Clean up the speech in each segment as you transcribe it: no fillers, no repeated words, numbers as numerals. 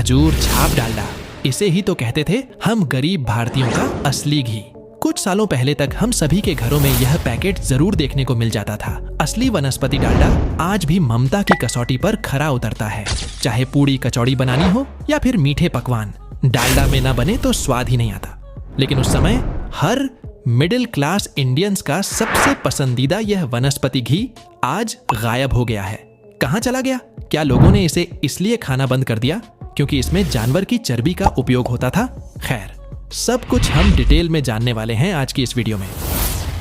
खजूर छाप डालडा, इसे ही तो कहते थे हम गरीब भारतीयों का असली घी। कुछ सालों पहले तक हम सभी के घरों में यह पैकेट जरूर देखने को मिल जाता था। असली वनस्पति डालडा आज भी ममता की कसौटी पर खरा उतरता है। चाहे पूड़ी कचौड़ी बनानी हो या फिर मीठे पकवान, डालडा में ना बने तो स्वाद ही नहीं आता। लेकिन उस समय हर मिडिल क्लास इंडियंस का सबसे पसंदीदा यह वनस्पति घी आज गायब हो गया है। कहाँ चला गया? क्या लोगों ने इसे इसलिए खाना बंद कर दिया क्योंकि इसमें जानवर की चर्बी का उपयोग होता था? खैर, सब कुछ हम डिटेल में जानने वाले हैं आज की इस वीडियो में।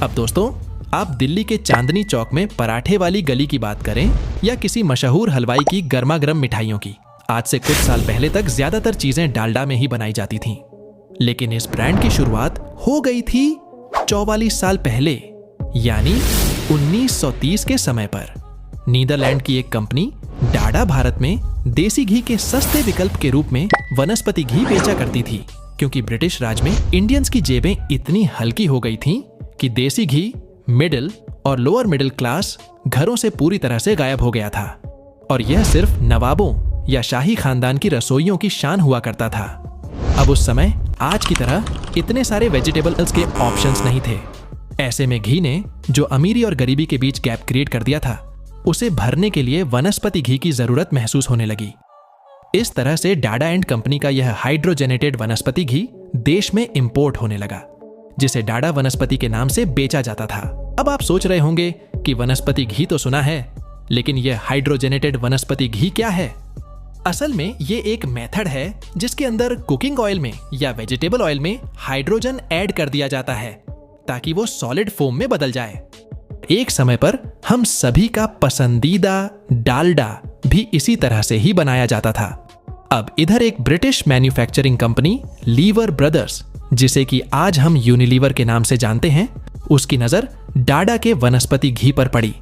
अब दोस्तों, आप दिल्ली के चांदनी चौक में पराठे वाली गली की बात करें या किसी मशहूर हलवाई की गर्मा गर्म मिठाइयों की, आज से कुछ साल पहले तक ज्यादातर चीजें डालडा में ही बनाई जाती थीं। लेकिन इस ब्रांड की शुरुआत हो गई थी 44 साल पहले, यानी 1930 के समय पर। नीदरलैंड की एक कंपनी डाडा भारत में देसी घी के सस्ते विकल्प के रूप में वनस्पति घी बेचा करती थी, क्योंकि ब्रिटिश राज में इंडियंस की जेबें इतनी हल्की हो गई थीं कि देसी घी मिडिल और लोअर मिडिल क्लास घरों से पूरी तरह से गायब हो गया था, और यह सिर्फ नवाबों या शाही खानदान की रसोइयों की शान हुआ करता था। अब उस समय आज की तरह इतने सारे वेजिटेबल्स के ऑप्शंस नहीं थे। ऐसे में घी ने जो अमीरी और गरीबी के बीच गैप क्रिएट कर दिया था, उसे भरने के लिए वनस्पति घी की जरूरत महसूस होने लगी। इस तरह से डाडा एंड कंपनी का यह हाइड्रोजेनेटेड वनस्पति घी देश में इंपोर्ट होने लगा, जिसे डाडा वनस्पति के नाम से बेचा जाता था। अब आप सोच रहे होंगे कि वनस्पति घी तो सुना है, लेकिन यह हाइड्रोजेनेटेड वनस्पति घी क्या है? असल में ये एक मेथड है जिसके अंदर कुकिंग ऑयल में या वेजिटेबल ऑयल में हाइड्रोजन ऐड कर दिया जाता है ताकि वो सॉलिड फोम में बदल जाए। एक समय पर हम सभी का पसंदीदा डालडा भी इसी तरह से ही बनाया जाता था। अब इधर एक British manufacturing company liver brothers, जिसे कि आज हम यूनिलीवर के नाम से जानते हैं, उसकी नजर डाडा के वनस्पति घी पर पड़ी।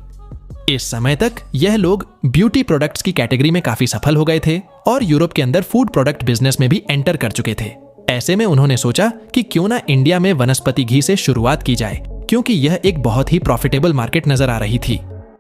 इस समय तक यह लोग ब्यूटी प्रोडक्ट्स की कैटेगरी में काफी सफल हो गए थे और यूरोप के अंदर फूड प्रोडक्ट बिजनेस में भी एंटर कर चुके थे। ऐसे में उन्होंने सोचा कि क्यों ना इंडिया में वनस्पति घी से शुरुआत की जाए, क्योंकि यह एक बहुत ही प्रॉफिटेबल मार्केट नजर आ रही थी।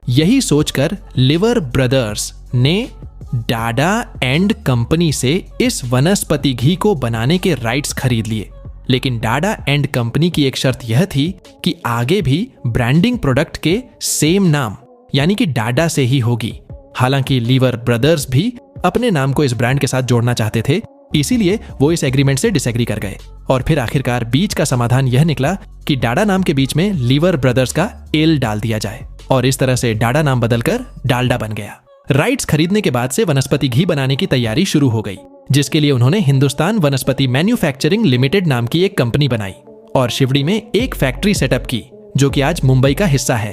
यही सोचकर लिवर ब्रदर्स ने डाडा एंड कंपनी से इस वनस्पति घी को बनाने के राइट्स खरीद लिए। लेकिन डाडा एंड कंपनी की एक शर्त यह थी कि आगे भी ब्रांडिंग प्रोडक्ट के सेम नाम यानी कि डाडा से ही होगी। हालांकि लीवर ब्रदर्स भी अपने नाम को इस ब्रांड के साथ जोड़ना चाहते थे, इसीलिए वो इस एग्रीमेंट से डिसएग्री कर गए और फिर आखिरकार बीच का समाधान यह निकला कि डाडा नाम के बीच में लीवर ब्रदर्स का एल डाल दिया जाए और इस तरह से डाडा नाम बदलकर डालडा बन गया। राइट्स खरीदने के बाद से वनस्पति घी बनाने की तैयारी शुरू हो गई, जिसके लिए उन्होंने हिंदुस्तान वनस्पति मैन्युफैक्चरिंग लिमिटेड नाम की एक कंपनी बनाई और शिवड़ी में एक फैक्ट्री सेटअप की, जो कि आज मुंबई का हिस्सा है।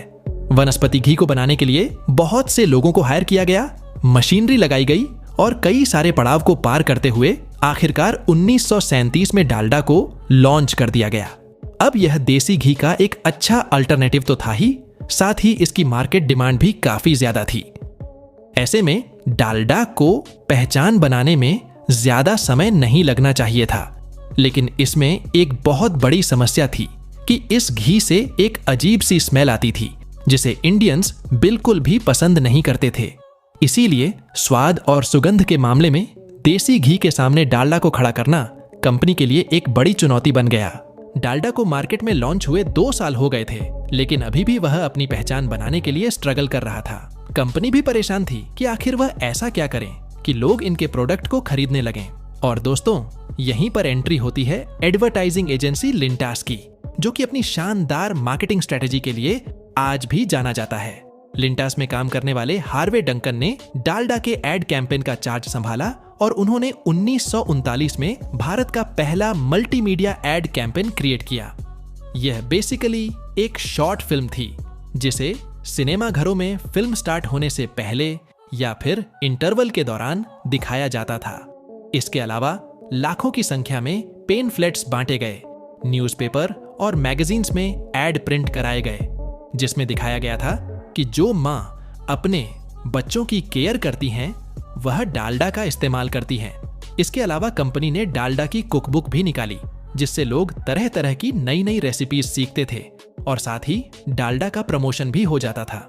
वनस्पति घी को बनाने के लिए बहुत से लोगों को हायर किया गया, मशीनरी लगाई गई और कई सारे पड़ाव को पार करते हुए आखिरकार 1937 में डालडा को लॉन्च कर दिया गया। अब यह देसी घी का एक अच्छा अल्टरनेटिव तो था ही, साथ ही इसकी मार्केट डिमांड भी काफी ज्यादा थी। ऐसे में डालडा को पहचान बनाने में ज्यादा समय नहीं लगना चाहिए था, लेकिन इसमें एक बहुत बड़ी समस्या थी कि इस घी से एक अजीब सी स्मेल आती थी, जिसे इंडियंस बिल्कुल भी पसंद नहीं करते थे। इसीलिए स्वाद और सुगंध के मामले में देसी घी के सामने डालडा को खड़ा करना कंपनी के लिए एक बड़ी चुनौती बन गया। डालडा को मार्केट में लॉन्च हुए 2 साल हो गए थे, लेकिन अभी भी वह अपनी पहचान बनाने के लिए स्ट्रगल कर रहा था। कंपनी भी परेशान थी कि आखिर वह ऐसा क्या करें कि लोग इनके प्रोडक्ट को खरीदने लगें। और दोस्तों, यहीं पर एंट्री होती है एडवर्टाइजिंग एजेंसी लिंटास की, जो कि अपनी शानदार मार्केटिंग स्ट्रेटेजी के लिए आज भी जाना जाता है। लिंटास में काम करने वाले हार्वे डंकन ने डालडा के एड कैंपेन का चार्ज संभाला और उन्होंने 1939 में भारत का पहला मल्टीमीडिया एड कैंपेन क्रिएट किया। यह बेसिकली एक शॉर्ट फिल्म थी, जिसे सिनेमा घरों में फिल्म स्टार्ट होने से पहले या फिर इंटरवल के दौरान दिखाया जाता था। इसके अलावा लाखों की संख्या में पेनफ्लेट्स बांटे गए, न्यूज़पेपर और मैगजीन्स में एड प्रिंट कराए गए, जिसमें दिखाया गया था कि जो माँ अपने बच्चों की केयर करती हैं, वह डालडा का इस्तेमाल करती हैं। इसके अलावा कंपनी ने डालडा की कुकबुक भी निकाली, जिससे लोग तरह तरह की नई नई रेसिपीज सीखते थे और साथ ही डालडा का प्रमोशन भी हो जाता था।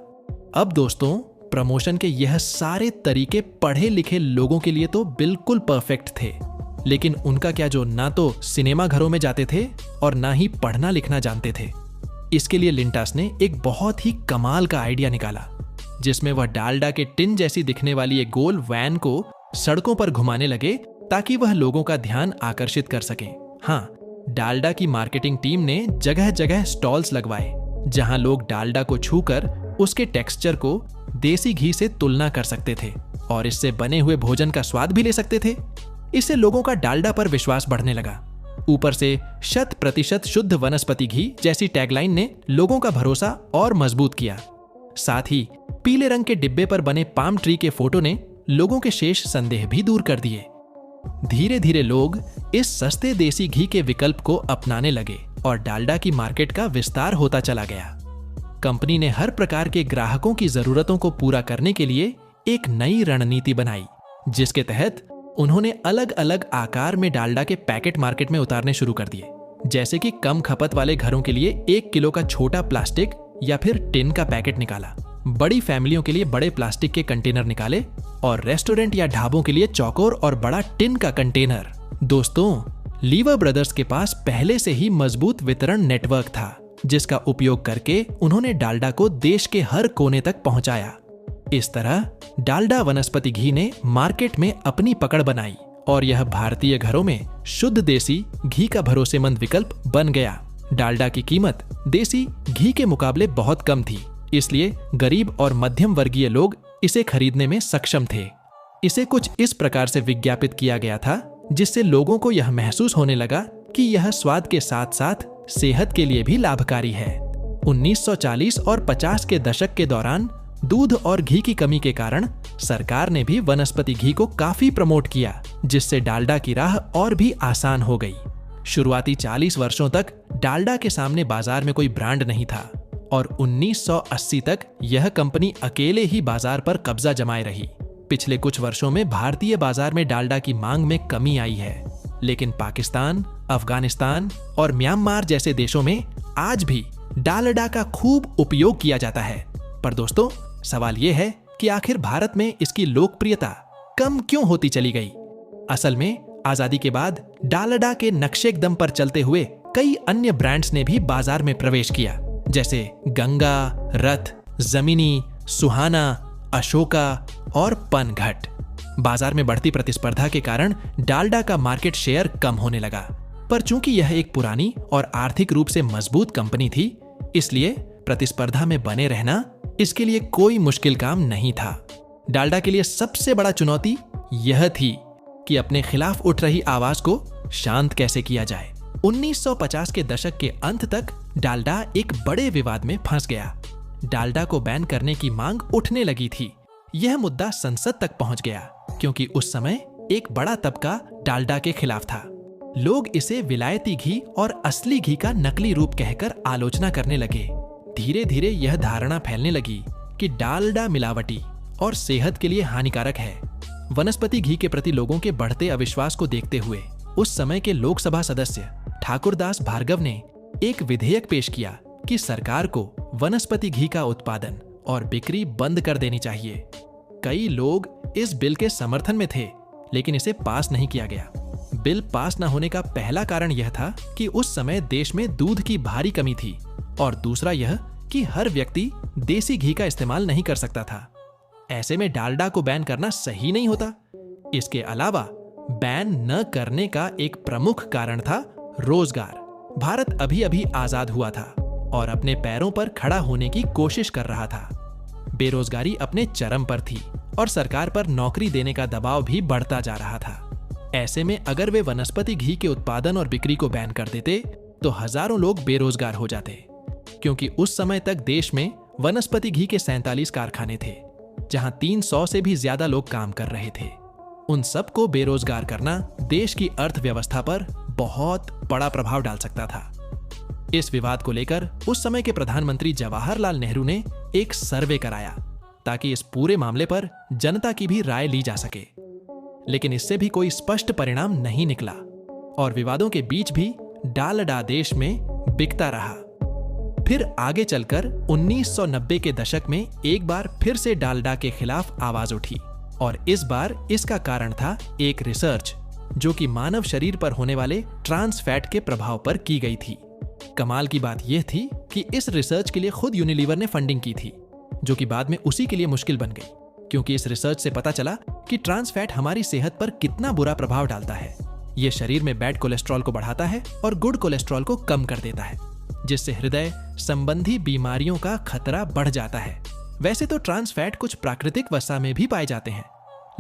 अब दोस्तों, प्रमोशन के यह सारे तरीके पढ़े लिखे लोगों के लिए तो बिल्कुल परफेक्ट थे, लेकिन उनका क्या जो ना तो सिनेमा घरों में जाते थे और ना ही पढ़ना लिखना जानते थे। इसके लिए लिंटास ने एक बहुत ही कमाल का आइडिया निकाला, जिसमें वह डालडा के टिन जैसी दिखने वाली एक गोल वैन को सड़कों पर घुमाने लगे ताकि वह लोगों का ध्यान आकर्षित कर सकें। हाँ, डालडा की मार्केटिंग टीम ने जगह जगह स्टॉल्स लगवाए जहां लोग डालडा को छूकर उसके टेक्सचर को देसी घी से तुलना कर सकते थे और इससे बने हुए भोजन का स्वाद भी ले सकते थे। इससे लोगों का डालडा पर विश्वास बढ़ने लगा। ऊपर से 100% शुद्ध वनस्पति घी जैसी टैगलाइन ने लोगों का भरोसा और मजबूत किया। साथ ही पीले रंग के डिब्बे पर बने पाम ट्री के फोटो ने लोगों के शेष संदेह भी दूर कर दिए। धीरे धीरे लोग इस सस्ते देसी घी के विकल्प को अपनाने लगे और डालडा की मार्केट का विस्तार होता चला गया। कंपनी ने हर प्रकार के ग्राहकों की जरूरतों को पूरा करने के लिए एक नई रणनीति बनाई, जिसके तहत उन्होंने अलग अलग आकार में डालडा के पैकेट मार्केट में उतारने शुरू कर दिए। जैसे कि कम खपत वाले घरों के लिए 1 किलो का छोटा प्लास्टिक या फिर टिन का पैकेट निकाला, बड़ी फैमिलियों के लिए बड़े प्लास्टिक के कंटेनर निकाले और रेस्टोरेंट या ढाबों के लिए चौकोर और बड़ा टिन का कंटेनर। दोस्तों, लीवर ब्रदर्स के पास पहले से ही मजबूत वितरण नेटवर्क था, जिसका उपयोग करके उन्होंने डालडा को देश के हर कोने तक पहुंचाया। इस तरह डालडा वनस्पति घी ने मार्केट में अपनी पकड़ बनाई और यह भारतीय घरों में शुद्ध देसी घी का भरोसेमंद विकल्प बन गया। डालडा की कीमत देसी घी के मुकाबले बहुत कम थी, इसलिए गरीब और मध्यम वर्गीय लोग इसे खरीदने में सक्षम थे। इसे कुछ इस प्रकार से विज्ञापित किया गया था जिससे लोगों को यह महसूस होने लगा कि यह स्वाद के साथ साथ सेहत के लिए भी लाभकारी है। 1940 और 50 के दशक के दौरान दूध और घी की कमी के कारण सरकार ने भी वनस्पति घी को काफी प्रमोट किया, जिससे डालडा की राह और भी आसान हो गई। शुरुआती 40 वर्षों तक डालडा के सामने बाजार में कोई ब्रांड नहीं था और 1980 तक यह कंपनी अकेले ही बाजार पर कब्जा जमाए रही। पिछले कुछ वर्षों में भारतीय बाजार में डालडा की मांग में कमी आई है, लेकिन पाकिस्तान, अफगानिस्तान और म्यांमार जैसे देशों में आज भी डालडा का खूब उपयोग किया जाता है। पर दोस्तों, सवाल यह है कि आखिर भारत में इसकी लोकप्रियता कम क्यों होती चली गई? असल में आजादी के बाद डालडा के नक्शेकदम पर चलते हुए कई अन्य ब्रांड्स ने भी बाजार में प्रवेश किया, जैसे गंगा, रथ, जमीनी, सुहाना, अशोका और पनघट। बाजार में बढ़ती प्रतिस्पर्धा के कारण डालडा का मार्केट शेयर कम होने लगा, पर चूंकि यह एक पुरानी और आर्थिक रूप से मजबूत कंपनी थी, इसलिए प्रतिस्पर्धा में बने रहना इसके लिए कोई मुश्किल काम नहीं था। डालडा के लिए सबसे बड़ा चुनौती यह थी कि अपने खिलाफ उठ रही आवाज को शांत कैसे किया जाए। 1950 के दशक के अंत तक डालडा एक बड़े विवाद में फंस गया। डालडा को बैन करने की मांग उठने लगी थी। यह मुद्दा संसद तक पहुंच गया क्योंकि उस समय एक बड़ा तबका डालडा के खिलाफ था। लोग इसे विलायती घी और असली घी का नकली रूप कहकर आलोचना करने लगे। धीरे धीरे यह धारणा फैलने लगी कि डालडा मिलावटी और सेहत के लिए हानिकारक है। वनस्पति घी के प्रति लोगों के बढ़ते अविश्वास को देखते हुए उस समय के लोकसभा सदस्य ठाकुरदास भार्गव ने एक विधेयक पेश किया कि सरकार को वनस्पति घी का उत्पादन और बिक्री बंद कर देनी चाहिए। कई लोग इस बिल के समर्थन में थे, लेकिन इसे पास नहीं किया गया। बिल पास न होने का पहला कारण यह था कि उस समय देश में दूध की भारी कमी थी और दूसरा यह कि हर व्यक्ति देसी घी का इस्तेमाल नहीं कर सकता था। ऐसे में डालडा को बैन करना सही नहीं होता। इसके अलावा बैन न करने का एक प्रमुख कारण था रोजगार। भारत अभी अभी आजाद हुआ था और अपने पैरों पर खड़ा होने की कोशिश कर रहा था। बेरोजगारी अपने चरम पर थी और सरकार पर नौकरी देने का दबाव भी बढ़ता जा रहा था। ऐसे में अगर वे वनस्पति घी के उत्पादन और बिक्री को बैन कर देते तो हजारों लोग बेरोजगार हो जाते, क्योंकि उस समय तक देश में वनस्पति घी के 47 कारखाने थे, जहां 300 से भी ज्यादा लोग काम कर रहे थे। उन सबको बेरोजगार करना देश की अर्थव्यवस्था पर बहुत बड़ा प्रभाव डाल सकता था। इस विवाद को लेकर उस समय के प्रधानमंत्री जवाहरलाल नेहरू ने एक सर्वे कराया ताकि इस पूरे मामले पर जनता की भी राय ली जा सके, लेकिन इससे भी कोई स्पष्ट परिणाम नहीं निकला और विवादों के बीच भी डालडा देश में बिकता रहा। फिर आगे चलकर 1990 के दशक में एक बार फिर से डालडा के खिलाफ आवाज उठी और इस बार इसका कारण था एक रिसर्च जो कि मानव शरीर पर होने वाले ट्रांस फैट के प्रभाव पर की गई थी। कमाल की बात यह थी कि इस रिसर्च के लिए खुद यूनिलीवर ने फंडिंग की थी, जो कि बाद में उसी के लिए मुश्किल बन गई, क्योंकि इस रिसर्च से पता चला कि ट्रांस फैट हमारी सेहत पर कितना बुरा प्रभाव डालता है। ये शरीर में बैड कोलेस्ट्रॉल को बढ़ाता है और गुड कोलेस्ट्रॉल को कम कर देता है, जिससे हृदय संबंधी बीमारियों का खतरा बढ़ जाता है। वैसे तो ट्रांस फैट कुछ प्राकृतिक वसा में भी पाए जाते हैं,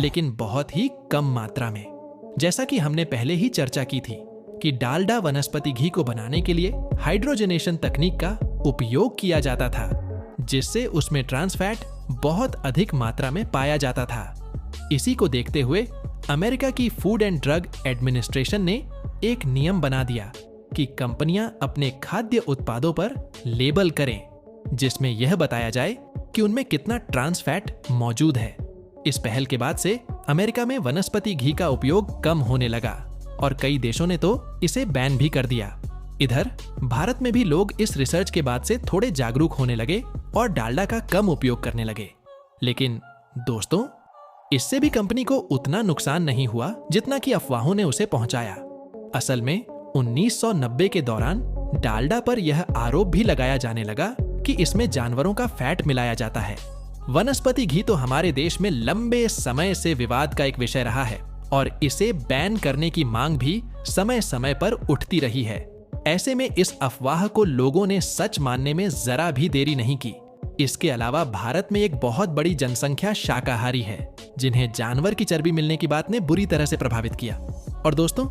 लेकिन बहुत ही कम मात्रा में। जैसा कि हमने पहले ही चर्चा की थी कि डालडा वनस्पति घी को बनाने के लिए हाइड्रोजनेशन तकनीक का उपयोग किया जाता था, जिससे उसमें ट्रांस फैट बहुत अधिक मात्रा में पाया जाता था। इसी को देखते हुए अमेरिका की फूड एंड ड्रग एडमिनिस्ट्रेशन ने एक नियम बना दिया कि कंपनियां अपने खाद्य उत्पादों पर लेबल करें, जिसमें यह बताया जाए कि उनमें कितना ट्रांस फैट मौजूद है। इस पहल के बाद से अमेरिका में वनस्पति घी का उपयोग कम होने लगा और कई देशों ने तो इसे बैन भी कर दिया। इधर भारत में भी लोग इस रिसर्च के बाद से थोड़े जागरूक होने लगे और डालडा का कम उपयोग करने लगे। लेकिन दोस्तों, इससे भी कंपनी को उतना नुकसान नहीं हुआ जितना कि अफवाहों ने उसे पहुंचाया। असल में 1990 के दौरान डालडा पर यह आरोप भी लगाया जाने लगा कि इसमें जानवरों का फैट मिलाया जाता है। वनस्पति घी तो हमारे देश में लंबे समय से विवाद का एक विषय रहा है और इसे बैन करने की मांग भी समय समय पर उठती रही है। ऐसे में इस अफवाह को लोगों ने सच मानने में जरा भी देरी नहीं की। इसके अलावा भारत में एक बहुत बड़ी जनसंख्या शाकाहारी है, जिन्हें जानवर की चर्बी मिलने की बात ने बुरी तरह से प्रभावित किया। और दोस्तों,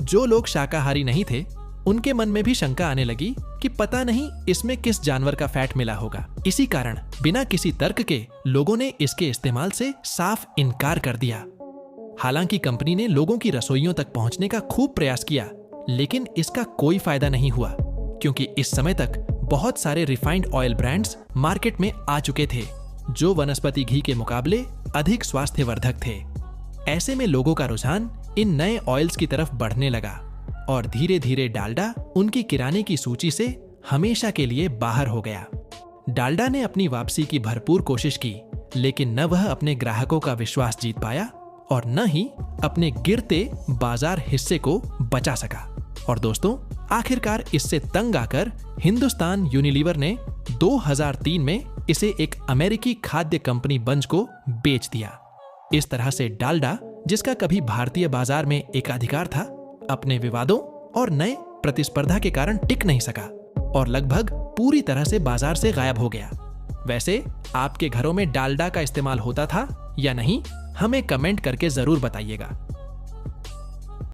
जो लोग शाकाहारी नहीं थे, उनके मन में भी शंका आने लगी कि पता नहीं इसमें किस जानवर का फैट मिला होगा। इसी कारण बिना किसी तर्क के लोगों ने इसके इस्तेमाल से साफ इनकार कर दिया। हालांकि कंपनी ने लोगों की रसोइयों तक पहुंचने का खूब प्रयास किया, लेकिन इसका कोई फायदा नहीं हुआ, क्योंकि इस समय तक बहुत सारे रिफाइंड ऑयल ब्रांड्स मार्केट में आ चुके थे, जो वनस्पति घी के मुकाबले अधिक स्वास्थ्यवर्धक थे। ऐसे में लोगों का रुझान इन नए ऑयल्स की तरफ बढ़ने लगा और धीरे धीरे डालडा उनकी किराने की सूची से हमेशा के लिए बाहर हो गया। डालडा ने अपनी वापसी की भरपूर कोशिश की, लेकिन न वह अपने ग्राहकों का विश्वास जीत पाया और न ही अपने गिरते बाजार हिस्से को बचा सका। और दोस्तों, आखिरकार इससे तंग आकर हिंदुस्तान यूनिलीवर ने 2003 में इसे एक अमेरिकी खाद्य कंपनी बंज को बेच दिया। इस तरह से डालडा, जिसका कभी भारतीय बाजार में एकाधिकार था, अपने विवादों और नए प्रतिस्पर्धा के कारण टिक नहीं सका और लगभग पूरी तरह से बाजार से गायब हो गया। वैसे आपके घरों में डालडा का इस्तेमाल होता था या नहीं, हमें कमेंट करके जरूर बताइएगा।